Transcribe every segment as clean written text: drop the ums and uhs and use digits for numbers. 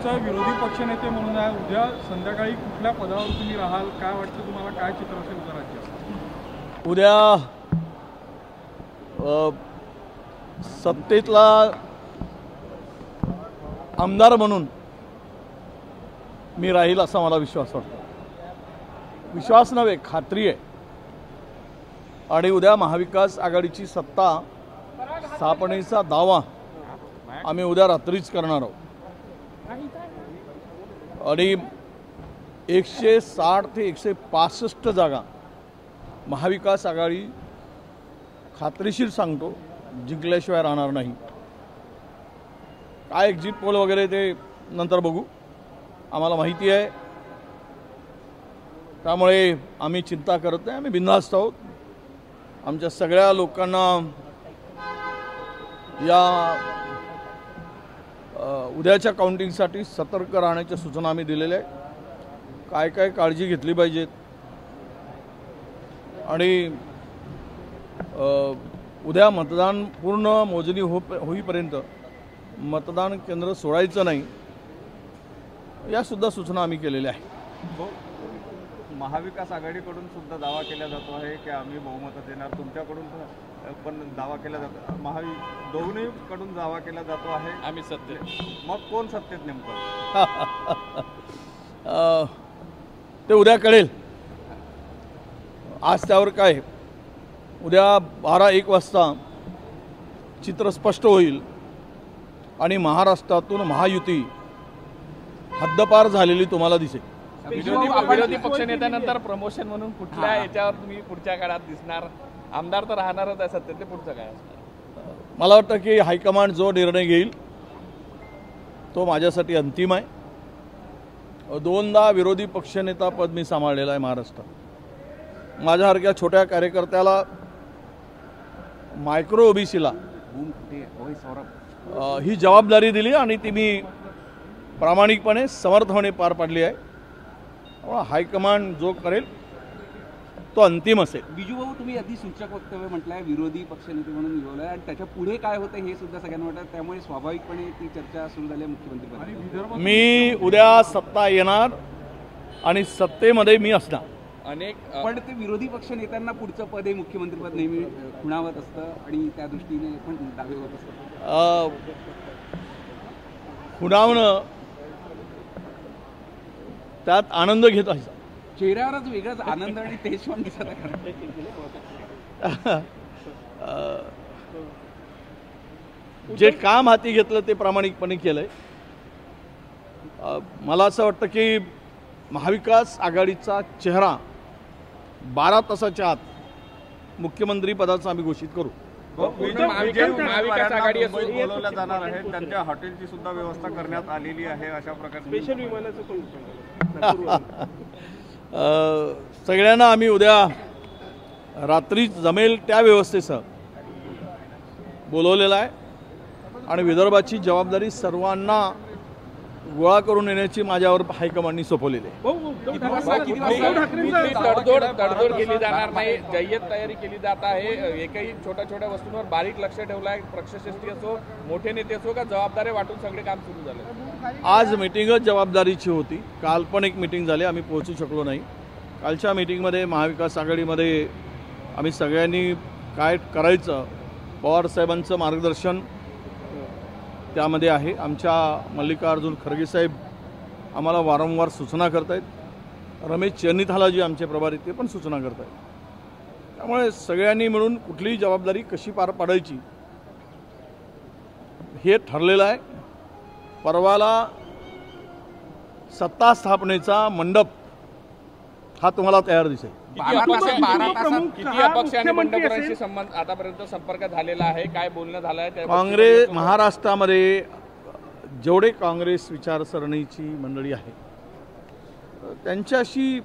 तुमचं विरोधी पक्षनेते म्हणून आहे, उद्या संध्याकाळी कुठल्या पदावर तुम्ही राहाल, काय वाटतं तुम्हाला, काय चित्र असेल उद्या राज्यात? उद्या सत्तेतला आमदार म्हणून मी राहील असा मला विश्वास वाटतो. विश्वास नव्हे, खात्री आहे. आणि उद्या महाविकास आघाडीची सत्ता स्थापनेचा दावा आम्ही उद्या रात्रीच करणार आहोत. आणि 160 ते 165 जागा महाविकास आघाडी खात्रीशीर सांगतो जिंकल्याशिवाय राहणार नाही. काय एक्झिट पोल वगैरे ते नंतर बघू, आम्हाला माहिती आहे. त्यामुळे आम्ही चिंता करत नाही, आम्ही बिनधास्त आहोत. आमच्या सगळ्या लोकांना या उद्याच्या काउंटिंगसाठी सतर्क राहण्याच्या सूचना आम्ही दिलेल्या आहेत. काय काय काळजी घेतली पाहिजेत आणि उद्या मतदान पूर्ण मोजणी होईपर्यंत मतदान केंद्र सोडायचं नाही, यासुद्धा सूचना आम्ही केलेल्या आहेत. महाविकास आघाडीकडून सुद्धा दावा केला जातो आहे की आम्ही बहुमत देणार, तुमच्याकडून पण दावा केला जातो, दोन्ही कडून दावा केला जातो आहे आम्ही सत्तेत. मग कोण सत्तेत नेमकं? ते उद्या कळेल. आज त्यावर काय, उद्या 12-1 वाजता चित्र स्पष्ट होईल आणि महाराष्ट्रातून महायुती हद्दपार झालेली तुम्हाला दिसेल. विरोधी पक्षनेत्यानंतर प्रमोशन म्हणून कुठल्या याच्यावर तुम्ही पुढच्या काळात दिसणार? आमदार तर राहणारच आहे सत्तेत, ते पुढचं काय असणार? मला वाटतं की हायकमांड जो निर्णय घेईल तो माझ्यासाठी अंतिम आहे. 2दा विरोधी पक्षनेता पद मी सांभाळलेलं आहे महाराष्ट्रात. माझ्यासारख्या छोट्या कार्यकर्त्याला, मायक्रो ओबीसीला ही जबाबदारी दिली आणि ती मी प्रामाणिकपणे समर्थपणे पार पाडली आहे. हायकमांड जो करेल तो अंतिम असेल. बिजूभाऊ, तुम्ही आधी सूचक वक्तव्य म्हटलंय, विरोधी पक्षनेते म्हणून निवडलंय आणि त्याच्या पुढे काय होतं हे सुद्धा सगळ्यांना वाटतं, त्यामुळे स्वाभाविकपणे ती चर्चा सुरू झाली आहे मुख्यमंत्रीपदी. मी उद्या सत्ता येणार आणि सत्तेमध्ये मी असणार. पण ते विरोधी पक्ष नेत्यांना पुढचं पद हे मुख्यमंत्रीपद नेहमी खुणावत असतं आणि त्या दृष्टीने पण दावे होत असतात. खुणावणं, त्यात आनंद घेत आहे. चेहऱ्यावरच वेगळाच आनंद आणि तेज पण दिसत आहे. जे काम हाती घेतलं ते प्रामाणिकपणे केलंय. मला असं वाटतं की महाविकास आघाडीचा चेहरा 12 तासाच्या आत मुख्यमंत्री पदाचा आम्ही घोषित करू. महाविकास आघाडी बोलवल्या जाणार आहे, त्यांच्या हॉटेलची सुद्धा व्यवस्था करण्यात आलेली आहे. अशा प्रकारे स्पेशल सगळ्यांना आम्ही उद्या रात्री जमेल त्या व्यवस्थेसह बोलवलेलं आहे आणि विदर्भाची जबाबदारी सर्वांना गोळा करून येण्याची माझ्यावर हायकमांडनी सोपवलेली आहे. तडजोड केली जाणार नाही, जय्यत तयारी केली जात आहे. एकही छोट्या वस्तूंवर बारीक लक्ष ठेवलं आहे. पक्षश्रेष्ठी असो, मोठे नेते असो, का जबाबदारी वाटून सगळे काम सुरू झाले? आज मिटिंगच जबाबदारीची होती. काल पण एक मिटिंग झाली, आम्ही पोहोचू शकलो नाही. कालच्या मिटिंगमध्ये महाविकास आघाडीमध्ये आम्ही सगळ्यांनी काय करायचं, पवारसाहेबांचं मार्गदर्शन त्यामध्ये आहे. आमच्या मल्लिकार्जुन खरगे साहेब आम्हाला वारंवार सूचना करतायत. रमेश चेन्नीथालाजी आमचे प्रभारी ते पण सूचना करतायत. त्यामुळे सगळ्यांनी मिळून कुठलीही जबाबदारी कशी पार पाडायची हे ठरलेलं आहे. परवाला सत्ता स्थापनेचा मंडप हा तुम्हाला तयार दिसेल. किती अपक्ष आणि बंडखोरांशी संबंध आतापर्यंत संपर्क झालेला आहे, काय बोलणं झालं आहे? काँग्रेस महाराष्ट्रामध्ये जेवढे काँग्रेस विचारसरणीची मंडळी आहे त्यांच्याशी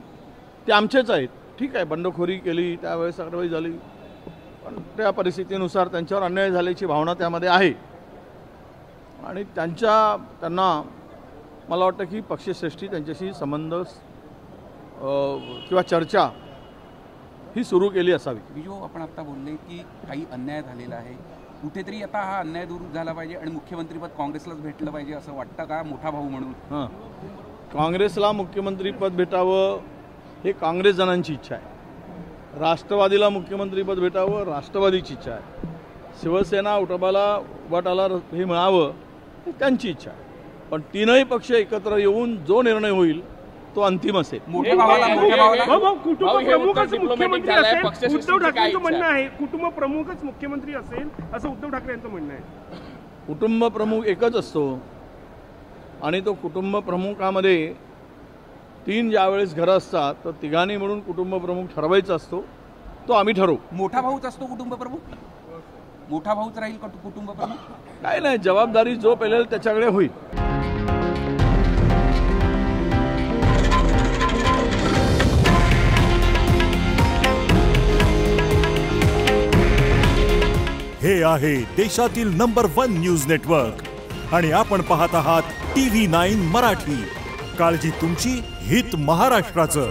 ते आमचेच आहेत. ठीक आहे, बंडखोरी केली, त्यावेळेस कारवाई झाली, पण त्या परिस्थितीनुसार त्यांच्यावर अन्याय झाल्याची भावना त्यामध्ये आहे आणि त्यांना मला वाटतं की पक्षश्रेष्ठी त्यांच्याशी संबंध किंवा चर्चा ही सुरू केली असावी. बिजू, आपण आता बोलले की काही अन्याय झालेला आहे, कुठेतरी आता हा अन्याय दूर झाला पाहिजे आणि मुख्यमंत्रीपद काँग्रेसलाच भेटलं पाहिजे असं वाटतं का, मोठा भाऊ म्हणून? हां, काँग्रेसला मुख्यमंत्रीपद भेटावं हे काँग्रेस जणांची इच्छा आहे. राष्ट्रवादीला मुख्यमंत्रीपद भेटावं राष्ट्रवादीची इच्छा आहे. शिवसेना उबाटाला हे मिळावं ही त्यांची इच्छा आहे. पण तीनही पक्ष एकत्र येऊन जो निर्णय होईल तो अंतिम असेल. मोठ्या भावाला कुटुंब प्रमुखच मुख्यमंत्री असेल, उद्धव ठाकरेंचं म्हणणं आहे. कुटुंब प्रमुखच मुख्यमंत्री असेल असं उद्धव ठाकरे यांचं म्हणणं आहे. कुटुंब प्रमुख एकच असतो आणि तो कुटुंब प्रमुखामध्ये 3 ज्यावेळेस घरं असतात तर तिघांनी म्हणून कुटुंब प्रमुख ठरवायचा असतो. तो आम्ही ठरवू. मोठा भाऊच असतो कुटुंब प्रमुख, मोठा भाऊच राहील कुटुंब प्रमुख? काय नाही, जबाबदारी जो पेलेल त्याच्याकडे होईल. हे आहे देशातील नंबर 1 न्यूज नेटवर्क आणि आपण पाहत आहात TV9 मराठी. काळजी तुमची, हित महाराष्ट्राचं.